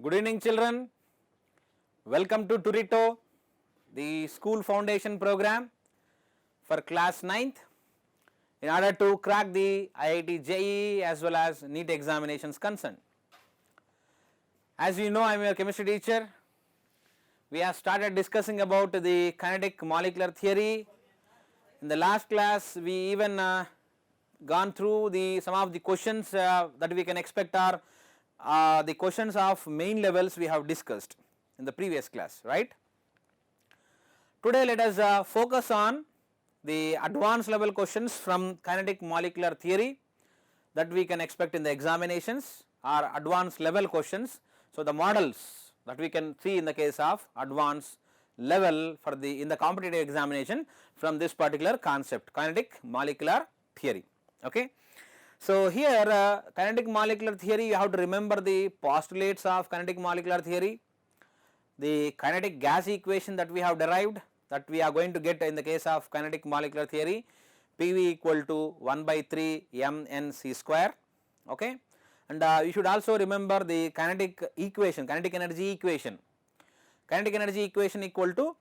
Good evening, children. Welcome to Turito, the school foundation program for class 9th in order to crack the IIT JEE as well as NEET examinations concerned. As you know, I am your chemistry teacher. We have started discussing about the kinetic molecular theory. In the last class, we even gone through some of the questions that we can expect are the questions of main levels we have discussed in the previous class, right? Today let us focus on the advanced level questions from kinetic molecular theory that we can expect in the examinations are advanced level questions. So the models that we can see in the case of advanced level for in the competitive examination from this particular concept, kinetic molecular theory, okay. So here kinetic molecular theory, you have to remember the postulates of kinetic molecular theory, the kinetic gas equation that we have derived, that we are going to get in the case of kinetic molecular theory, PV equal to 1 by 3 mnc square, okay. And you should also remember the kinetic equation, kinetic energy equation. Kinetic energy equation equal to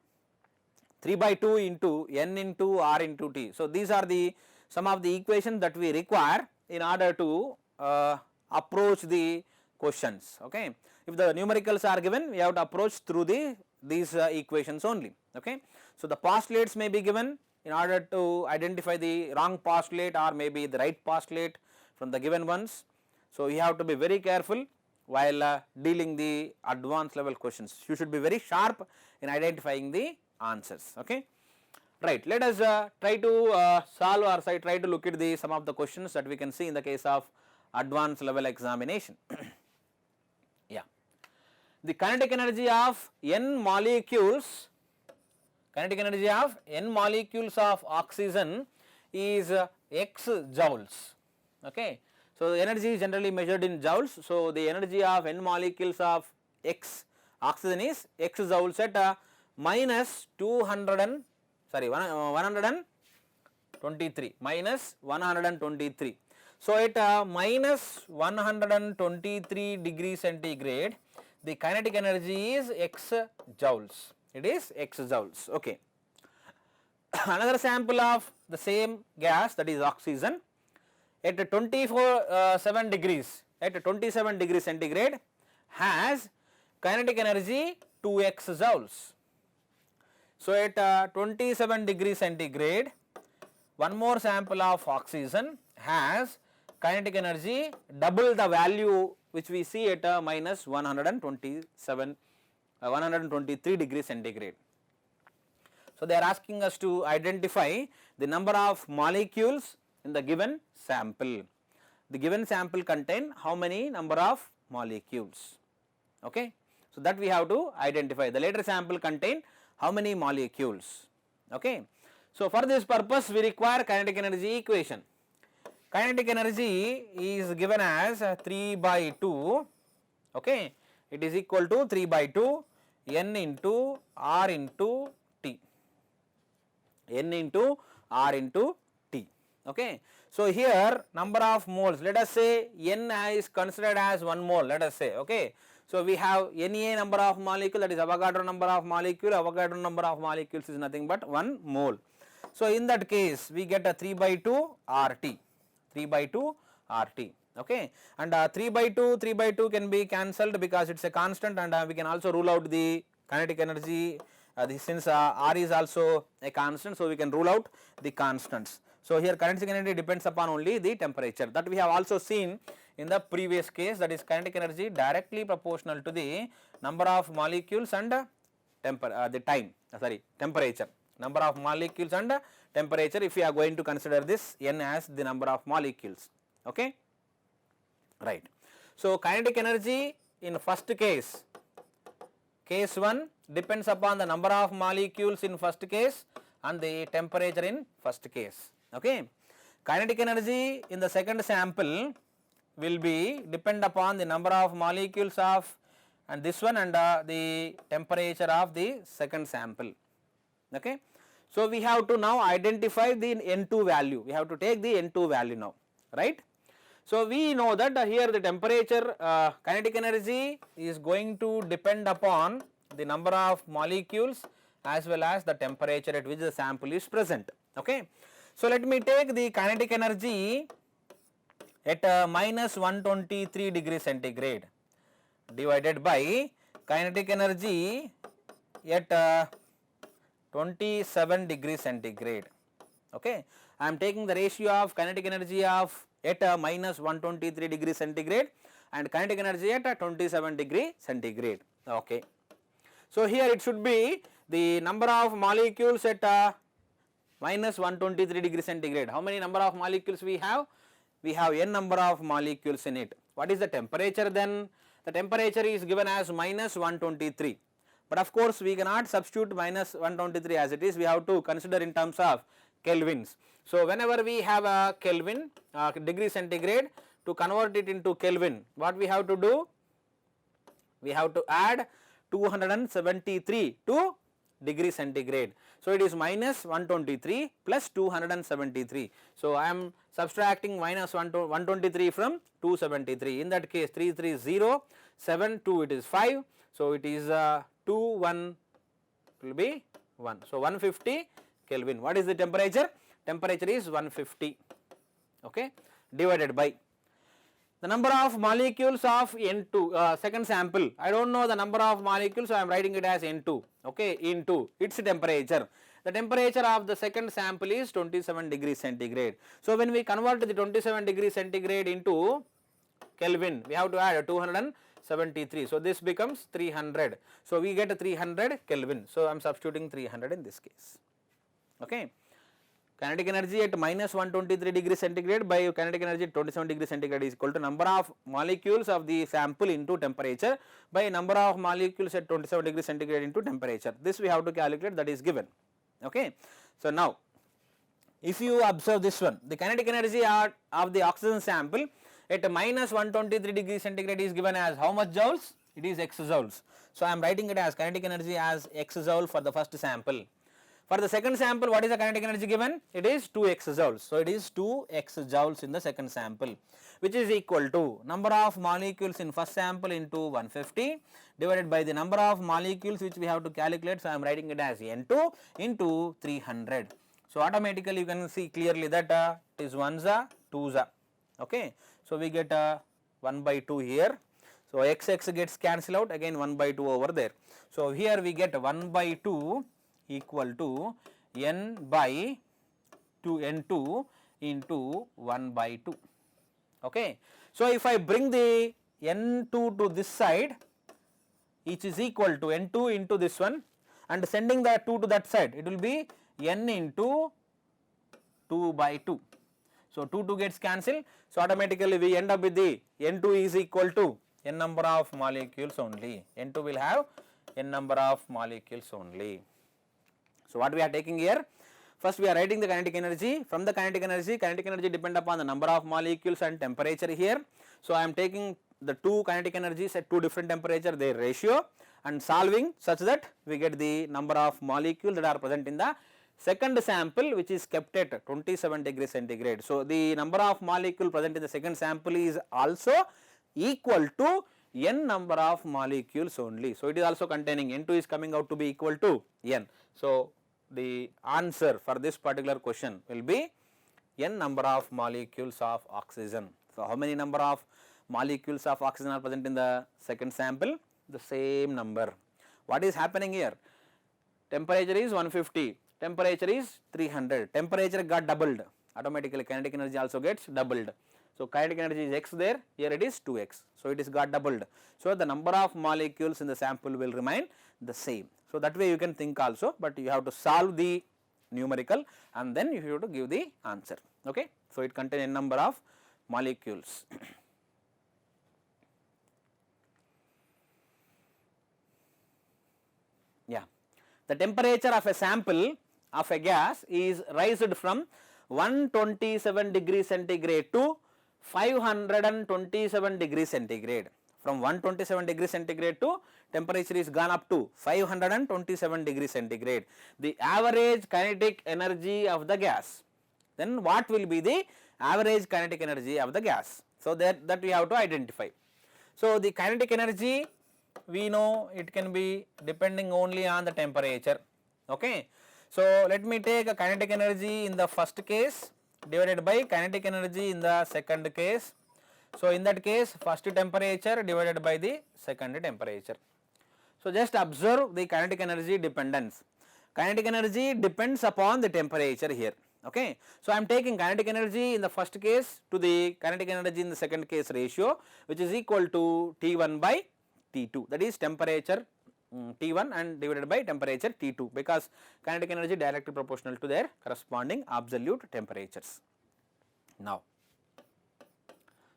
3 by 2 into n into r into t. So these are some of the equations that we require in order to approach the questions, okay. If the numericals are given, we have to approach through these equations only, okay. So the postulates may be given in order to identify the wrong postulate or maybe the right postulate from the given ones. So you have to be very careful while dealing the advanced level questions. You should be very sharp in identifying the answers, okay. Right, let us try to solve or try to look at some of the questions that we can see in the case of advanced level examination. Yeah, the kinetic energy of n molecules, of oxygen is x joules, okay. So the energy is generally measured in joules. So the energy of n molecules of x oxygen is x joules at minus 123. So at minus 123 degrees centigrade, the kinetic energy is x joules. It is x joules, okay. Another sample of the same gas, that is oxygen, at 27 degrees centigrade has kinetic energy 2x joules. So at 27 degrees centigrade, one more sample of oxygen has kinetic energy double the value which we see at minus 123 degrees centigrade. So they are asking us to identify the number of molecules in the given sample. The given sample contain how many number of molecules, okay. So that we have to identify. The later sample contain how many molecules, okay. So for this purpose we require kinetic energy equation. Kinetic energy is given as 3 by 2, okay. It is equal to 3 by 2 n into r into t, n into r into t, okay. So here number of moles, let us say n is considered as 1 mole, let us say, okay. So we have Na number of molecule, that is Avogadro number of molecule. Avogadro number of molecules is nothing but 1 mole. So in that case we get a 3 by 2 RT, 3 by 2 RT, okay. And 3 by 2 can be cancelled because it is a constant, and we can also rule out the kinetic energy since R is also a constant, so we can rule out the constants. So here kinetic energy depends upon only the temperature, that we have also seen in the previous case, that is kinetic energy directly proportional to the number of molecules and temperature, number of molecules and temperature, if we are going to consider this n as the number of molecules, okay, right. So kinetic energy in first case 1 depends upon the number of molecules in first case and the temperature in first case, okay. Kinetic energy in the second sample will be depend upon the number of molecules of and this one and the temperature of the second sample, okay. So we have to now identify the N2 value, we have to take the N2 value now, right. So we know that here the temperature kinetic energy is going to depend upon the number of molecules as well as the temperature at which the sample is present. Okay. So let me take the kinetic energy at minus 123 degree centigrade divided by kinetic energy at 27 degree centigrade. Okay. I am taking the ratio of kinetic energy of at minus 123 degree centigrade and kinetic energy at 27 degree centigrade. Okay. So here it should be the number of molecules at minus 123 degree centigrade. How many number of molecules we have? We have n number of molecules in it. What is the temperature then? The temperature is given as minus 123. But of course we cannot substitute minus 123 as it is. We have to consider in terms of kelvins. So whenever we have a Kelvin degree centigrade, to convert it into Kelvin, what we have to do? We have to add 273 to degree centigrade. So it is minus 123 plus 273. So I am subtracting minus 123 from 273. In that case 330, 7, 2 it is 5. So it is 2, 1 will be 1. So 150 Kelvin. What is the temperature? Temperature is 150. Okay. Divided by the number of molecules of N2 second sample. I don't know the number of molecules, so I am writing it as N2. Okay, into its temperature. The temperature of the second sample is 27 degrees centigrade. So when we convert the 27 degrees centigrade into Kelvin, we have to add 273. So this becomes 300. So we get 300 Kelvin. So I am substituting 300 in this case. Okay. Kinetic energy at minus 123 degree centigrade by kinetic energy at 27 degree centigrade is equal to number of molecules of the sample into temperature by number of molecules at 27 degree centigrade into temperature. This we have to calculate, that is given. Okay. So now if you observe this one, the kinetic energy of the oxygen sample at minus 123 degree centigrade is given as how much joules? It is x joules. So I am writing it as kinetic energy as x joule for the first sample. For the second sample, what is the kinetic energy given? It is 2x joules. So it is 2x joules in the second sample, which is equal to number of molecules in first sample into 150 divided by the number of molecules which we have to calculate. So I am writing it as N2 into 300. So automatically you can see clearly that it is 1za, 2za. Okay. So we get 1 by 2 here. So x gets cancelled out, again 1 by 2 over there. So here we get 1 by 2 equal to n by 2 n2 into 1 by 2. Okay. So if I bring the n2 to this side, each is equal to n2 into this one, and sending the 2 to that side, it will be n into 2 by 2. So 2 gets cancelled. So automatically we end up with the n2 is equal to n number of molecules only. N2 will have n number of molecules only. So what we are taking here? First we are writing the kinetic energy. From the kinetic energy depend upon the number of molecules and temperature here. So I am taking the two kinetic energies at two different temperature, their ratio, and solving such that we get the number of molecules that are present in the second sample, which is kept at 27 degrees centigrade. So the number of molecule present in the second sample is also equal to n number of molecules only. So it is also containing N2 is coming out to be equal to n. So the answer for this particular question will be n number of molecules of oxygen. So how many number of molecules of oxygen are present in the second sample? The same number. What is happening here? Temperature is 150, temperature is 300, temperature got doubled, automatically kinetic energy also gets doubled. So kinetic energy is x there, here it is 2x, so it is got doubled. So the number of molecules in the sample will remain the same. So that way you can think also, but you have to solve the numerical and then you have to give the answer. Okay. So it contains n number of molecules. Yeah. The temperature of a sample of a gas is raised from 127 degrees centigrade to 527 degrees centigrade. From 127 degrees centigrade to temperature is gone up to 527 degrees centigrade. The average kinetic energy of the gas. Then what will be the average kinetic energy of the gas? So that we have to identify. So the kinetic energy, we know it can be depending only on the temperature. Okay. So let me take a kinetic energy in the first case divided by kinetic energy in the second case. So in that case, first temperature divided by the second temperature. So just observe the kinetic energy dependence. Kinetic energy depends upon the temperature here. Okay. So I am taking kinetic energy in the first case to the kinetic energy in the second case ratio, which is equal to T1 by T2, that is temperature T1 and divided by temperature T2, because kinetic energy directly proportional to their corresponding absolute temperatures. Now,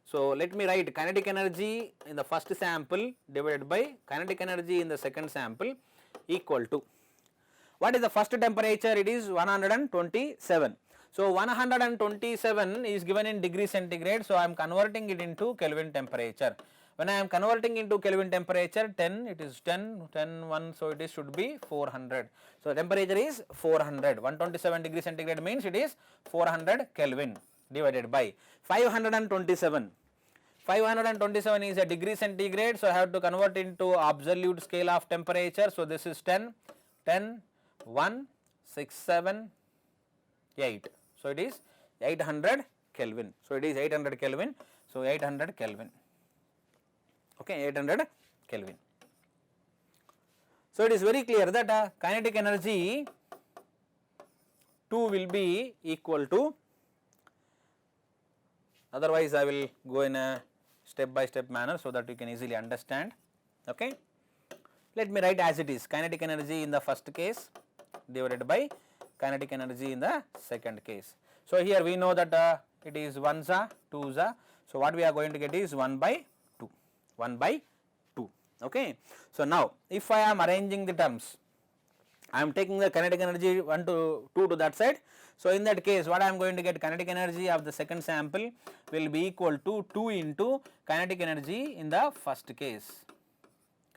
so let me write kinetic energy in the first sample divided by kinetic energy in the second sample equal to, what is the first temperature? It is 127. So 127 is given in degree centigrade, so I am converting it into Kelvin temperature. When I am converting into Kelvin temperature, 10, it is 10, 10, 1, so it is should be 400. So temperature is 400, 127 degree centigrade means it is 400 Kelvin divided by 527. 527 is a degree centigrade, so I have to convert into absolute scale of temperature. So this is 10, 10, 1, 6, 7, 8. So it is 800 Kelvin. So it is 800 Kelvin. So 800 Kelvin. Okay, 800 Kelvin. So it is very clear that kinetic energy 2 will be equal to, otherwise I will go in a step by step manner so that you can easily understand. Okay. Let me write as it is, kinetic energy in the first case divided by kinetic energy in the second case. So here we know that it is 1 za, 2 za. So what we are going to get is 1 by 2, 1 by 2. Okay. So now if I am arranging the terms, I am taking the kinetic energy 1 to 2 to that side. So in that case, what I am going to get, kinetic energy of the second sample will be equal to 2 into kinetic energy in the first case.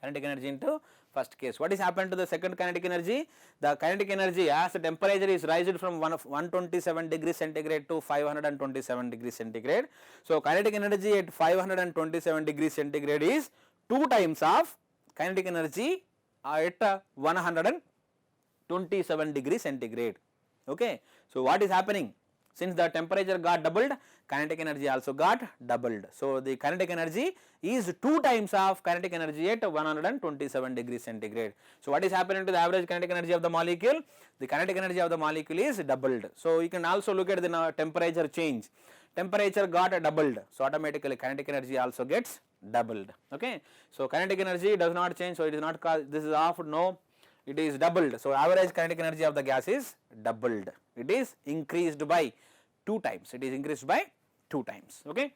Kinetic energy into first case. What is happened to the second kinetic energy? The kinetic energy as the temperature is raised from 127 degrees centigrade to 527 degrees centigrade. So kinetic energy at 527 degrees centigrade is 2 times of kinetic energy at 127 degrees centigrade. Okay. So what is happening? Since the temperature got doubled, kinetic energy also got doubled. So the kinetic energy is 2 times of kinetic energy at 127 degrees centigrade. So what is happening to the average kinetic energy of the molecule? The kinetic energy of the molecule is doubled. So you can also look at the temperature change. Temperature got doubled, so automatically kinetic energy also gets doubled. Okay. So kinetic energy does not change, so it is not called, this is off, no, it is doubled. So average kinetic energy of the gas is doubled. It is increased by 2 times. It is increased by 2 times. Okay.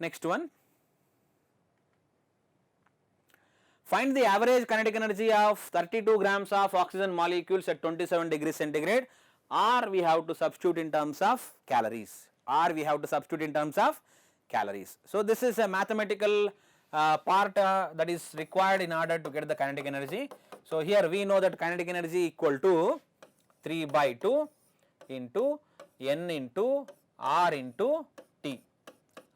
Next one. Find the average kinetic energy of 32 grams of oxygen molecules at 27 degrees centigrade, or we have to substitute in terms of calories. So this is a mathematical part that is required in order to get the kinetic energy. So here we know that kinetic energy equal to 3 by 2 into N into R into T.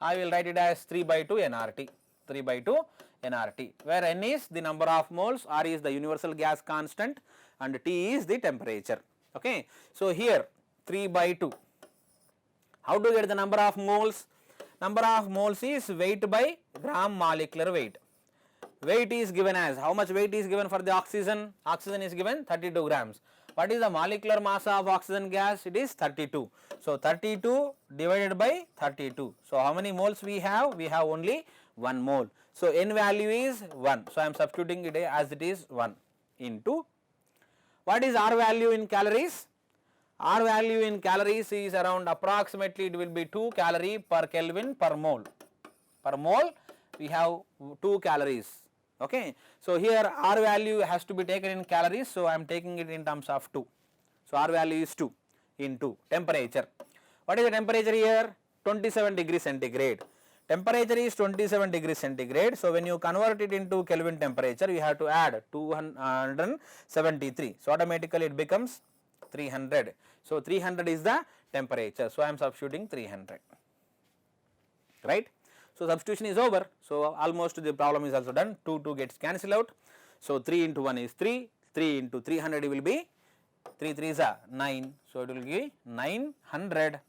I will write it as 3 by 2 nRT, 3 by 2 nRT, where N is the number of moles, R is the universal gas constant and T is the temperature. Okay. So here 3 by 2. How to get the number of moles? Number of moles is weight by gram molecular weight. Weight is given as, how much weight is given for the oxygen? Oxygen is given 32 grams. What is the molecular mass of oxygen gas? It is 32. So 32 divided by 32. So how many moles we have? We have only 1 mole. So N value is 1. So I am substituting it as it is 1 into, what is R value in calories? R value in calories is around approximately, it will be 2 calorie per Kelvin per mole. Per mole we have 2 calories. Okay. So here R value has to be taken in calories, so I am taking it in terms of 2. So R value is 2 into temperature. What is the temperature here? 27 degrees centigrade. Temperature is 27 degrees centigrade. So when you convert it into Kelvin temperature, you have to add 273. So automatically it becomes 300. So 300 is the temperature. So I am substituting 300. Right. So substitution is over. So almost the problem is also done. 2 gets cancelled out. So 3 into 1 is 3. 3 into 300 will be 3 3s are 9. So it will give 900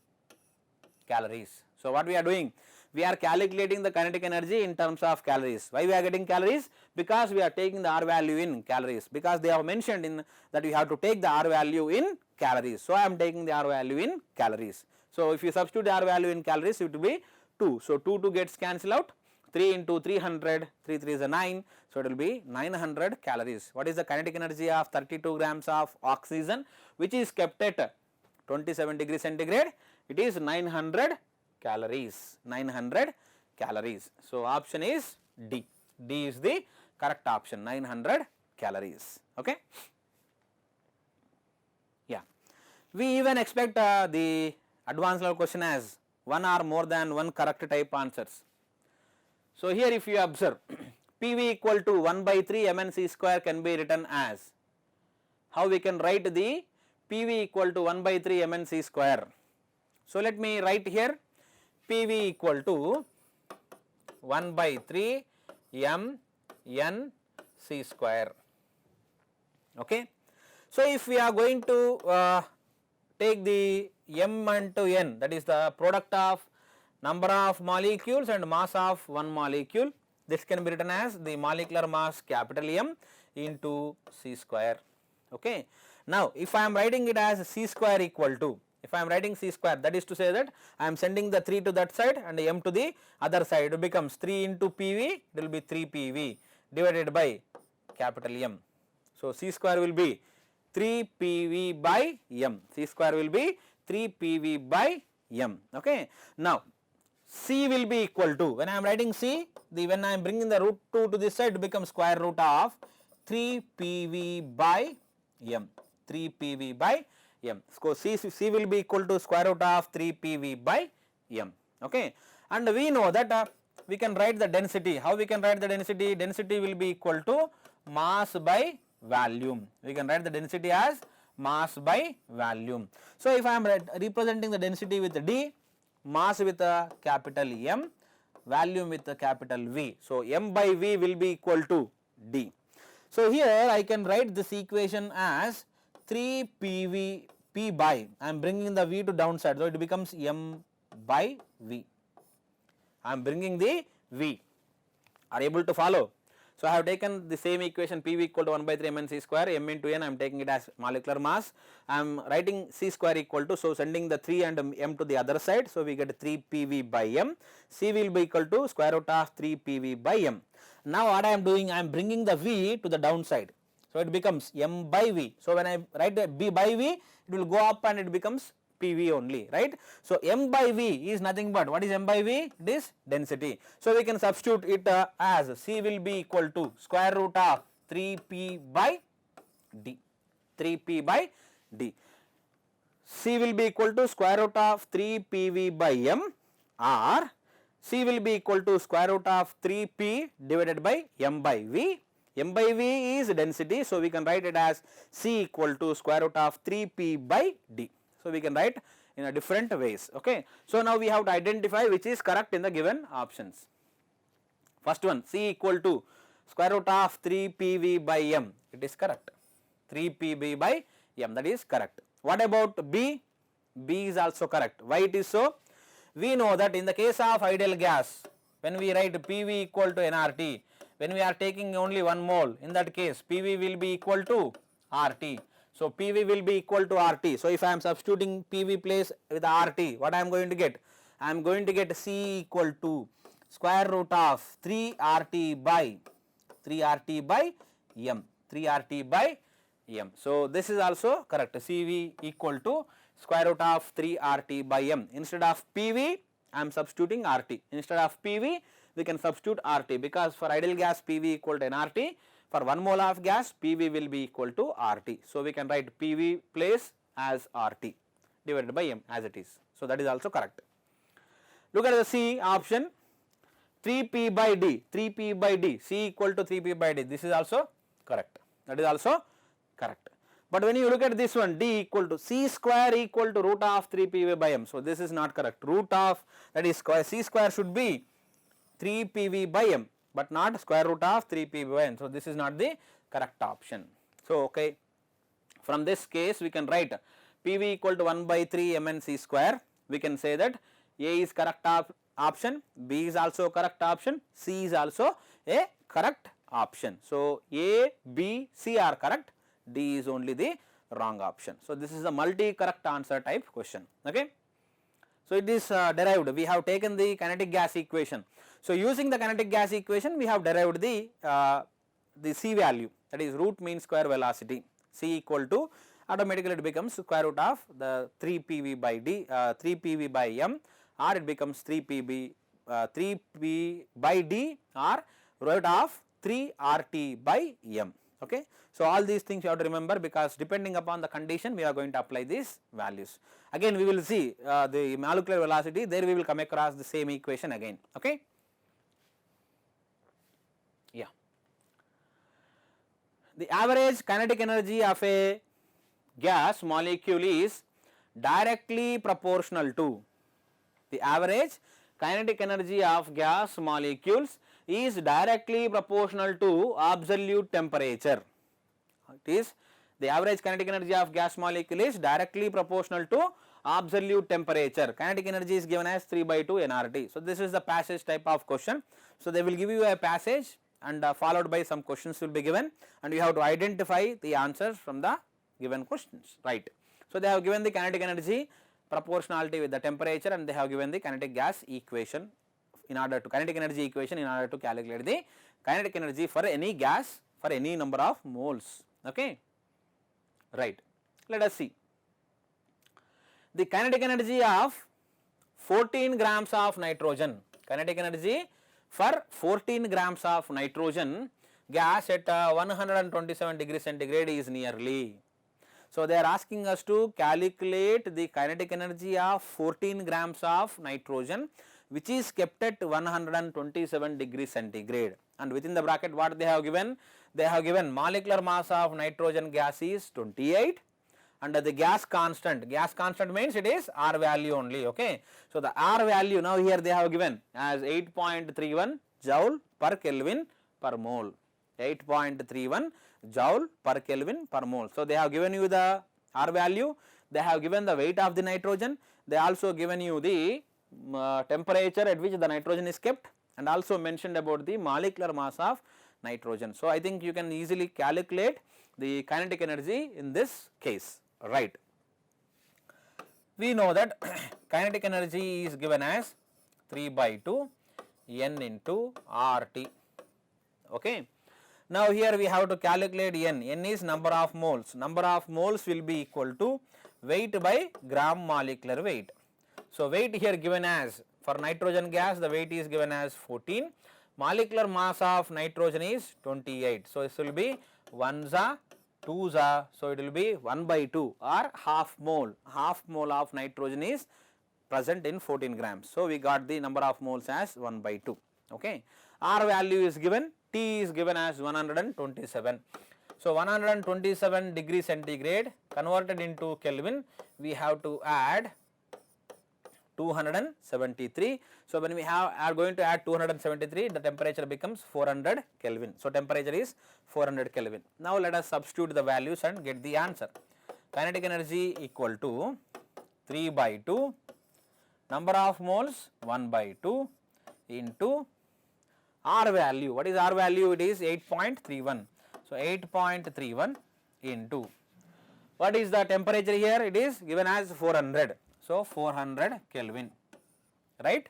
calories. So what we are doing? We are calculating the kinetic energy in terms of calories. Why we are getting calories? Because we are taking the R value in calories. Because they have mentioned in that we have to take the R value in calories. So I am taking the R value in calories. So if you substitute the R value in calories, it will be 2. So 2 gets cancelled out. 3 into 300, 3 3 is a 9. So it will be 900 calories. What is the kinetic energy of 32 grams of oxygen which is kept at 27 degrees centigrade? It is 900 calories. 900 calories. So option is D. D is the correct option. 900 calories. Okay. Yeah. We even expect the advanced level question as one or more than one correct type answers. So here if you observe PV equal to 1 by 3 MnC square can be written as, how we can write the PV equal to 1 by 3 MnC square. So let me write here PV equal to 1 by 3 MnC square. Okay. So if we are going to take the M into N, that is the product of number of molecules and mass of one molecule, this can be written as the molecular mass capital M into C square. Okay. Now if I am writing it as C square equal to, if I am writing C square, that is to say that I am sending the 3 to that side and M to the other side, it becomes 3 into PV, it will be 3 PV divided by capital M. So C square will be 3 PV by M, C square will be 3 PV by M. Okay. Now C will be equal to, when I am writing C, when I am bringing the root 2 to this side, it becomes square root of 3 PV by M, 3 PV by M. So C will be equal to square root of 3 PV by M. Okay. And we know that we can write the density. How we can write the density? Density will be equal to mass by volume. We can write the density as mass by volume. So if I am representing the density with D, mass with a capital M, volume with a capital V. So M by V will be equal to D. So here I can write this equation as 3 PV P by, I am bringing the V to downside, so it becomes M by V. I am bringing the V. Are you able to follow? So I have taken the same equation PV equal to 1 by 3 MnC square, M into N I am taking it as molecular mass. I am writing C square equal to, so sending the 3 and M to the other side, so we get 3 PV by M. C will be equal to square root of 3 PV by M. Now what I am doing, I am bringing the V to the downside. So it becomes M by V. So when I write the B by V, it will go up and it becomes PV only, right. So M by V is nothing but, what is M by V? It is density. So we can substitute it as C will be equal to square root of 3P by D, 3P by D. C will be equal to square root of 3PV by M, or C will be equal to square root of 3P divided by M by V. M by V is density, so we can write it as C equal to square root of 3P by D. So we can write in a different ways. Okay. So now we have to identify which is correct in the given options. First one, C equal to square root of 3PV by M, it is correct. 3PV by M, that is correct. What about B? B is also correct. Why it is so? We know that in the case of ideal gas, when we write PV equal to nRT, when we are taking only 1 mole, in that case PV will be equal to RT. So PV will be equal to RT. So if I am substituting PV place with RT, what I am going to get? I am going to get C equal to square root of 3RT by M, 3RT by M. So this is also correct. CV equal to square root of 3RT by M. Instead of PV, I am substituting RT. Instead of PV, we can substitute RT, because for ideal gas PV equal to nRT. For 1 mole of gas, PV will be equal to RT. So we can write PV place as RT divided by M as it is. So that is also correct. Look at the C option, 3P by D, 3P by D, C equal to 3P by D. This is also correct. That is also correct. But when you look at this one, d equal to c square equal to root of 3 PV by m. So this is not correct. Root of, that is square, c square should be 3 PV by m, but not square root of 3 PV by m. So this is not the correct option. So okay, from this case we can write PV equal to 1 by 3 mn c square. We can say that A is correct option, B is also correct option, C is also a correct option. So A, B, C are correct, D is only the wrong option. So this is a multi correct answer type question. Okay. So it is derived, we have taken the kinetic gas equation. So using the kinetic gas equation we have derived the C value, that is root mean square velocity. C equal to, automatically it becomes square root of the 3 PV by d, 3 PV by m, or it becomes 3 P by d, or root of 3 RT by m. Okay. So all these things you have to remember, because depending upon the condition we are going to apply these values. Again we will see the molecular velocity, there we will come across the same equation again. Okay. Yeah. The average kinetic energy of a gas molecule is directly proportional to, the average kinetic energy of gas molecules is directly proportional to absolute temperature. It is, the average kinetic energy of gas molecule is directly proportional to absolute temperature. Kinetic energy is given as 3 by 2 nRT. So this is the passage type of question. So they will give you a passage and followed by some questions will be given, and you have to identify the answers from the given questions, right. So they have given the kinetic energy proportionality with the temperature, and they have given the kinetic gas equation in order to, kinetic energy equation in order to calculate the kinetic energy for any gas for any number of moles. Okay, right. Let us see the kinetic energy of 14 grams of nitrogen. Kinetic energy for 14 grams of nitrogen gas at 127 degrees centigrade is nearly. So they are asking us to calculate the kinetic energy of 14 grams of nitrogen which is kept at 127 degrees centigrade, and within the bracket what they have given? They have given molecular mass of nitrogen gas is 28, and the gas constant means it is R value only. Okay. So the R value now here they have given as 8.31 joule per Kelvin per mole, 8.31 joule per Kelvin per mole. So they have given you the R value, they have given the weight of the nitrogen, they also given you the temperature at which the nitrogen is kept, and also mentioned about the molecular mass of nitrogen. So I think you can easily calculate the kinetic energy in this case, right. We know that kinetic energy is given as 3 by 2 N into RT. Okay. Now here we have to calculate N. N is number of moles. Number of moles will be equal to weight by gram molecular weight. So weight here given as, for nitrogen gas the weight is given as 14. Molecular mass of nitrogen is 28. So this will be 1 za, 2 za. So it will be 1 by 2 or half mole. Half mole of nitrogen is present in 14 grams. So we got the number of moles as 1 by 2. Okay. R value is given, T is given as 127. So 127 degrees centigrade converted into Kelvin, we have to add 273. So when we are going to add 273, the temperature becomes 400 Kelvin. So temperature is 400 Kelvin. Now let us substitute the values and get the answer. Kinetic energy equal to 3 by 2, number of moles 1 by 2 into R value. What is R value? It is 8.31. So 8.31 into, what is the temperature here? It is given as 400. So 400 Kelvin, right.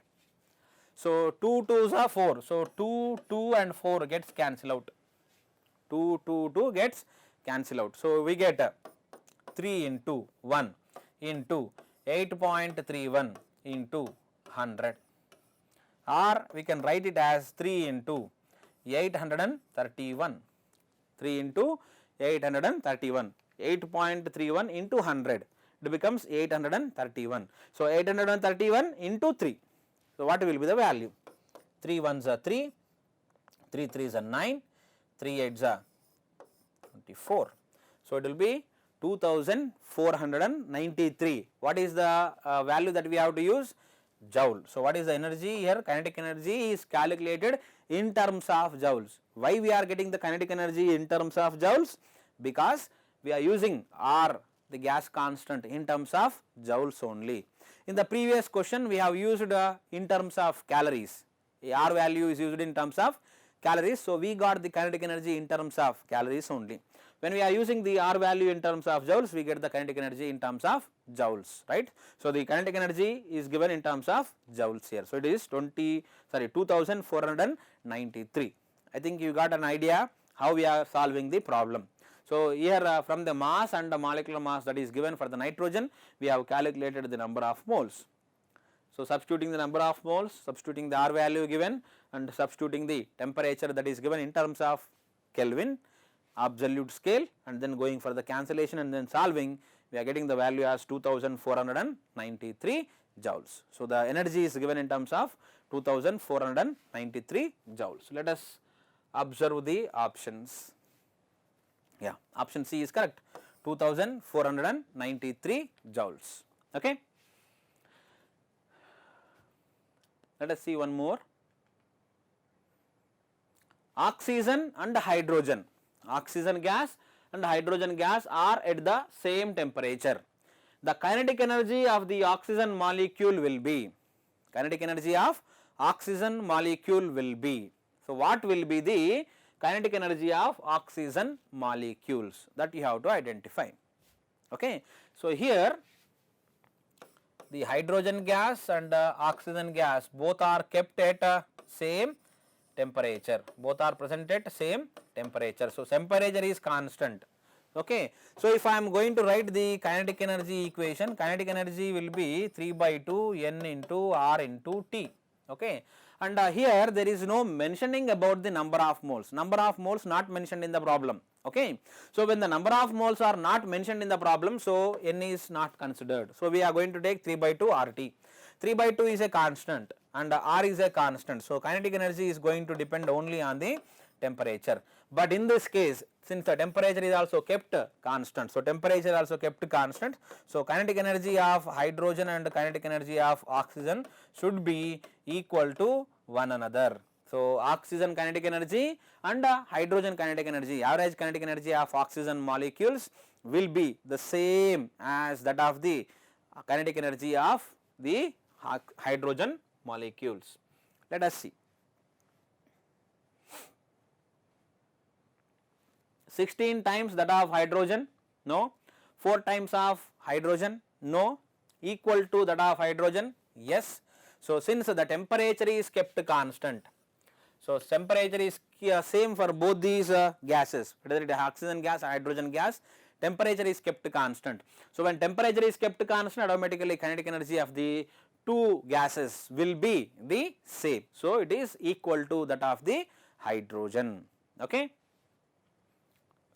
So 2 2s are 4. So 2, 2 and 4 gets cancel out. 2, 2, 2 gets cancel out. So we get 3 into 1 into 8.31 into 100. Or we can write it as 3 into 831. 3 into 831. 8.31 into 100. It becomes 831. So 831 into 3. So what will be the value? 3 1s are 3, 3 3s are 9, 3 8s are 24. So it will be 2493. What is the value that we have to use? Joule. So what is the energy here? Kinetic energy is calculated in terms of joules. Why we are getting the kinetic energy in terms of joules? Because we are using R, the gas constant, in terms of joules only. In the previous question we have used in terms of calories. R value is used in terms of calories, so we got the kinetic energy in terms of calories only. When we are using the R value in terms of joules, we get the kinetic energy in terms of joules, right. So the kinetic energy is given in terms of joules here. So it is 2493. I think you got an idea how we are solving the problem. So here from the mass and the molecular mass that is given for the nitrogen, we have calculated the number of moles. So substituting the number of moles, substituting the R value given, and substituting the temperature that is given in terms of Kelvin, absolute scale, and then going for the cancellation and then solving, we are getting the value as 2493 joules. So the energy is given in terms of 2493 joules. Let us observe the options. Yeah, option C is correct, 2493 joules. Okay. Let us see one more. Oxygen and hydrogen. Oxygen gas and hydrogen gas are at the same temperature. The kinetic energy of the oxygen molecule will be, kinetic energy of oxygen molecule will be. So what will be the kinetic energy of oxygen molecules? That you have to identify. Okay. So here the hydrogen gas and oxygen gas both are kept at same temperature, both are present at same temperature. So temperature is constant. Okay. So if I am going to write the kinetic energy equation, kinetic energy will be 3 by 2 N into R into T. Okay. And here there is no mentioning about the number of moles. Number of moles not mentioned in the problem. Okay. So when the number of moles are not mentioned in the problem, so N is not considered. So we are going to take 3 by 2 RT. 3 by 2 is a constant and R is a constant. So kinetic energy is going to depend only on the temperature. But in this case, since the temperature is also kept constant, so temperature also kept constant, so kinetic energy of hydrogen and kinetic energy of oxygen should be equal to one another. So oxygen kinetic energy and hydrogen kinetic energy, average kinetic energy of oxygen molecules will be the same as that of the kinetic energy of the hydrogen molecules. Let us see. 16 times that of hydrogen, no. 4 times of hydrogen, no. Equal to that of hydrogen, yes. So since the temperature is kept constant, so temperature is same for both these gases, whether it is oxygen gas or hydrogen gas, temperature is kept constant. So when temperature is kept constant, automatically kinetic energy of the two gases will be the same. So it is equal to that of the hydrogen. Okay.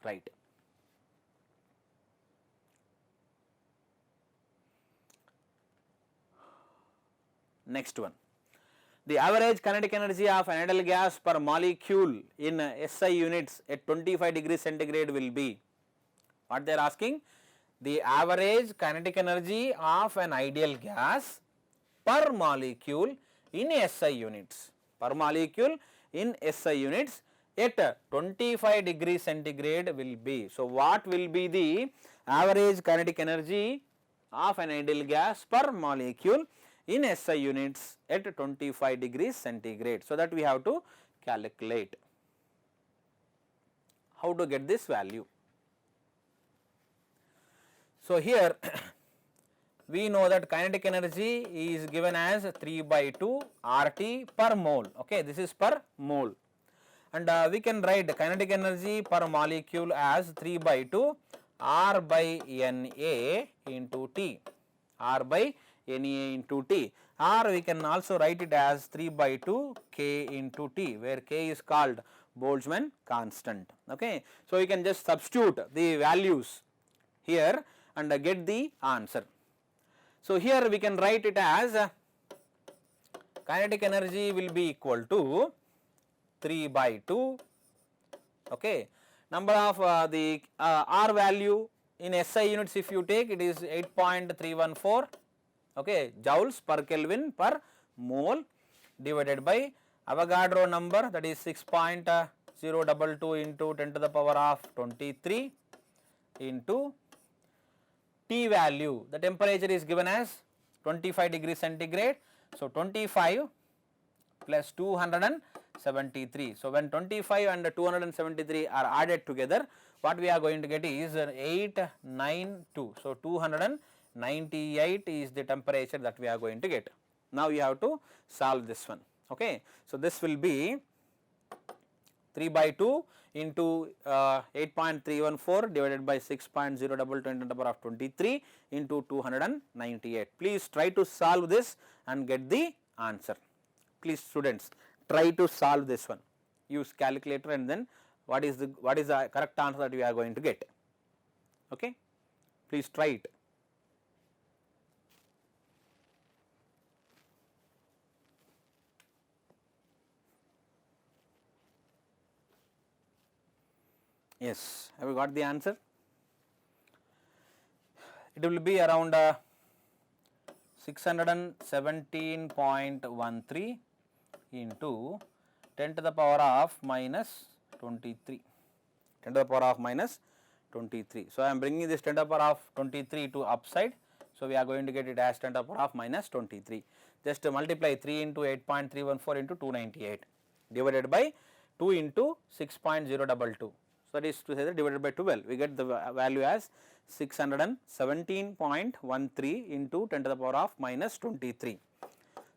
Right. Next one. The average kinetic energy of an ideal gas per molecule in SI units at 25 degrees centigrade will be. What they are asking? The average kinetic energy of an ideal gas per molecule in SI units. Per molecule in SI units at 25 degrees centigrade will be. So what will be the average kinetic energy of an ideal gas per molecule in SI units at 25 degrees centigrade? So that we have to calculate. How to get this value? So here we know that kinetic energy is given as 3 by 2 RT per mole. Okay, this is per mole. And we can write kinetic energy per molecule as 3 by 2 R by Na into T, R by Na into T, or we can also write it as 3 by 2 K into T, where K is called Boltzmann constant. Okay. So you can just substitute the values here and get the answer. So here we can write it as kinetic energy will be equal to 3 by 2, okay. Number of the R value in SI units if you take, it is 8.314, okay, joules per Kelvin per mole, divided by Avogadro number, that is 6.022 into 10 to the power of 23 into T value. The temperature is given as 25 degrees centigrade. So 25 plus 273. So when 25 and 273 are added together, what we are going to get is 892. So 298 is the temperature that we are going to get. Now you have to solve this one. Okay. So this will be 3 by 2 into 8.314 divided by 6.022 into the power of 23 into 298. Please try to solve this and get the answer. Please students, try to solve this one. Use calculator and then what is the correct answer that we are going to get. Okay. Please try it. Yes, have you got the answer? It will be around 617.13 into 10 to the power of minus 23, 10 to the power of minus 23. So I am bringing this 10 to the power of 23 to upside. So we are going to get it as 10 to the power of minus 23. Just multiply 3 into 8.314 into 298 divided by 2 into 6.022. So that is to say that divided by 12, we get the value as 617.13 into 10 to the power of minus 23.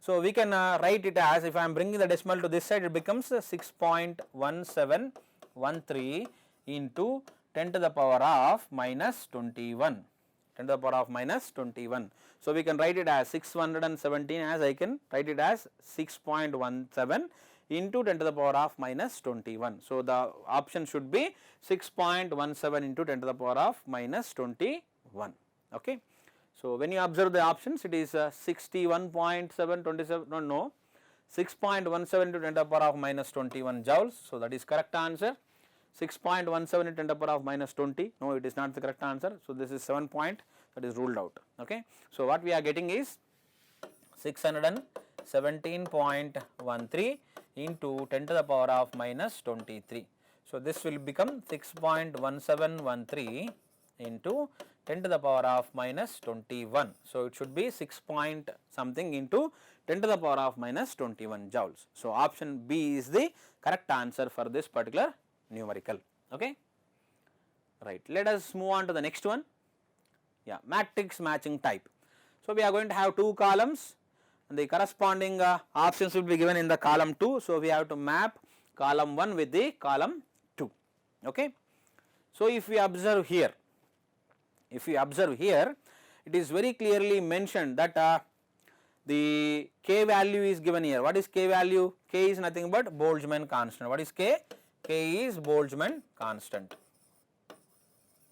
So we can write it as, if I am bringing the decimal to this side, it becomes 6.1713 into 10 to the power of minus 21. 10 to the power of minus 21. So we can write it as 617, as I can write it as 6.17 into 10 to the power of minus 21. So the option should be 6.17 into 10 to the power of minus 21. Okay. So when you observe the options, it is 61.727, no, 6.17 into 10 to the power of minus 21 joules. So that is correct answer. 6.17 into 10 to the power of minus 20, no, it is not the correct answer. So this is 7 point, that is ruled out. Okay. So what we are getting is 617.13 into 10 to the power of minus 23. So this will become 6.1713 into 10 to the power of minus 21. So it should be 6 point something into 10 to the power of minus 21 joules. So option B is the correct answer for this particular numerical. Okay. Right. Let us move on to the next one. Yeah, matrix matching type. So we are going to have two columns, and the corresponding options will be given in the column 2. So we have to map column 1 with the column 2. Okay. So if we observe here, it is very clearly mentioned that the K value is given here. What is K value? K is nothing but Boltzmann constant. What is K? K is Boltzmann constant.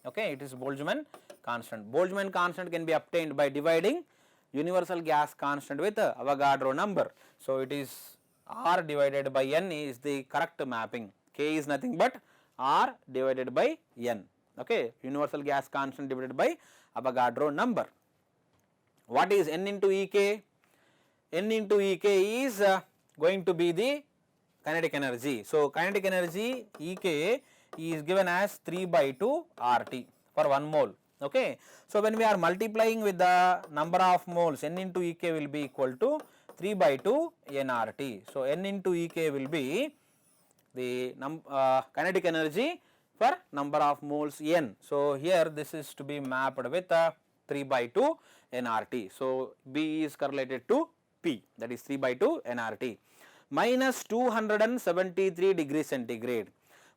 Okay, it is Boltzmann constant. Boltzmann constant can be obtained by dividing universal gas constant with Avogadro number. So it is R divided by N is the correct mapping. K is nothing but R divided by N. Okay, universal gas constant divided by Avogadro number. What is N into Ek? N into Ek is going to be the kinetic energy. So kinetic energy Ek is given as 3 by 2 RT for 1 mole. Okay. So when we are multiplying with the number of moles, N into Ek will be equal to 3 by 2 nRT. So N into Ek will be the kinetic energy for number of moles N. So here this is to be mapped with 3 by 2 nRT. So B is correlated to P, that is 3 by 2 nRT. Minus 273 degrees centigrade.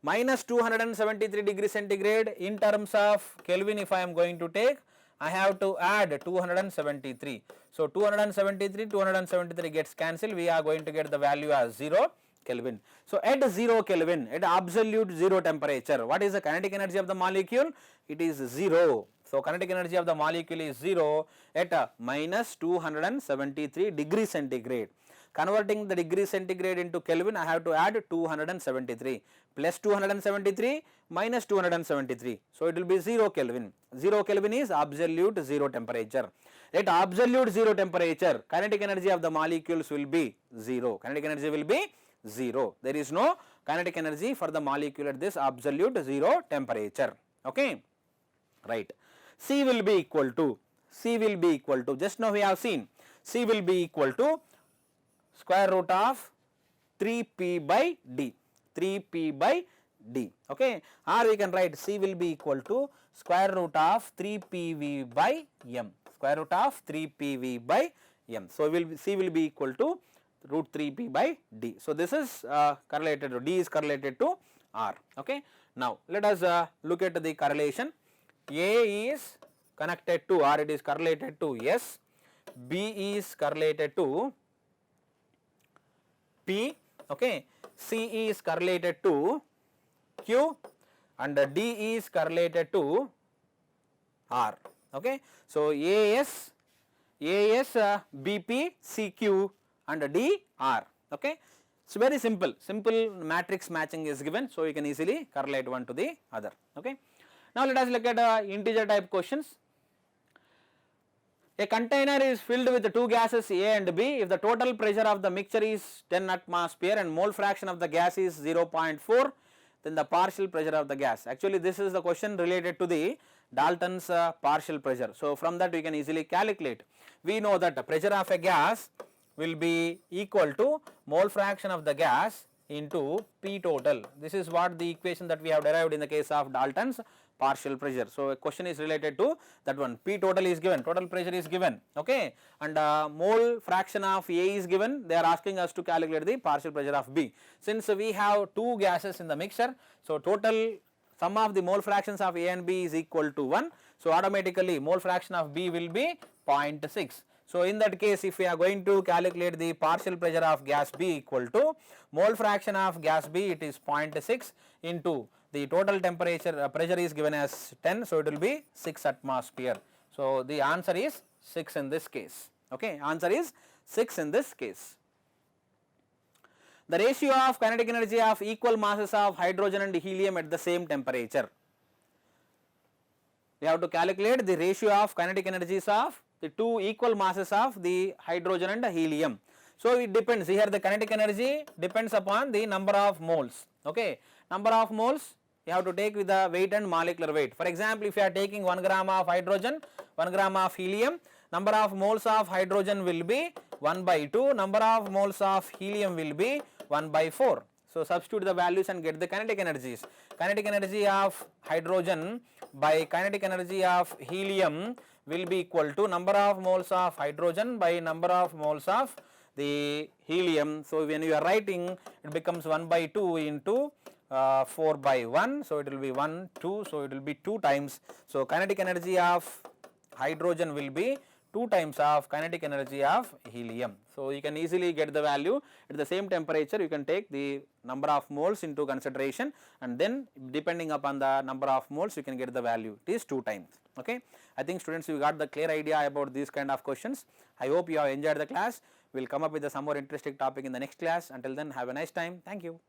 Minus 273 degrees centigrade in terms of Kelvin, if I am going to take, I have to add 273. So 273 gets cancelled. We are going to get the value as 0 Kelvin. So at 0 Kelvin, at absolute 0 temperature, what is the kinetic energy of the molecule? It is 0. So kinetic energy of the molecule is 0 at minus 273 degrees centigrade. Converting the degree centigrade into Kelvin, I have to add 273 plus 273 minus 273. So it will be 0 Kelvin. 0 Kelvin is absolute zero temperature. At absolute zero temperature, kinetic energy of the molecules will be 0. Kinetic energy will be 0. There is no kinetic energy for the molecule at this absolute zero temperature. Okay, right. C will be equal to, just now we have seen, C will be equal to square root of 3p by d, 3p by d, okay, or we can write C will be equal to square root of 3pv by m, square root of 3pv by m. So C will be equal to root 3p by d. So this is correlated to, d is correlated to r, okay. Now let us look at the correlation. A is connected to, or it is correlated to S, B is correlated to P, okay, C is correlated to Q, and D is correlated to R, okay. So AS, BP, CQ and D, R, okay. It's very simple, matrix matching is given, so you can easily correlate one to the other, okay. Now let us look at integer type questions. A container is filled with two gases A and B. If the total pressure of the mixture is 10 atmosphere and mole fraction of the gas is 0.4, then the partial pressure of the gas. Actually this is the question related to the Dalton's partial pressure. So from that we can easily calculate. We know that the pressure of a gas will be equal to mole fraction of the gas into P total. This is what the equation that we have derived in the case of Dalton's partial pressure. So a question is related to that one. P total is given, total pressure is given, okay, and mole fraction of A is given. They are asking us to calculate the partial pressure of B. Since we have two gases in the mixture, so total sum of the mole fractions of A and B is equal to 1. So automatically mole fraction of B will be 0.6. So in that case, if we are going to calculate the partial pressure of gas B equal to mole fraction of gas B, it is 0.6 into the total temperature pressure is given as 10, so it will be 6 atmosphere. So the answer is 6 in this case, okay, answer is 6 in this case. The ratio of kinetic energy of equal masses of hydrogen and helium at the same temperature. We have to calculate the ratio of kinetic energies of the two equal masses of the hydrogen and the helium. So it depends, here the kinetic energy depends upon the number of moles, okay, number of moles you have to take with the weight and molecular weight. For example, if you are taking 1 gram of hydrogen, 1 gram of helium, number of moles of hydrogen will be 1 by 2, number of moles of helium will be 1 by 4. So substitute the values and get the kinetic energies. Kinetic energy of hydrogen by kinetic energy of helium will be equal to number of moles of hydrogen by number of moles of the helium. So when you are writing, it becomes 1 by 2 into 4 by 1, so it will be 1, 2, so it will be 2 times. So kinetic energy of hydrogen will be 2 times of kinetic energy of helium. So you can easily get the value. At the same temperature you can take the number of moles into consideration, and then depending upon the number of moles you can get the value. It is 2 times, okay. I think students, you got the clear idea about these kind of questions. I hope you have enjoyed the class. We will come up with some more interesting topic in the next class. Until then, have a nice time. Thank you.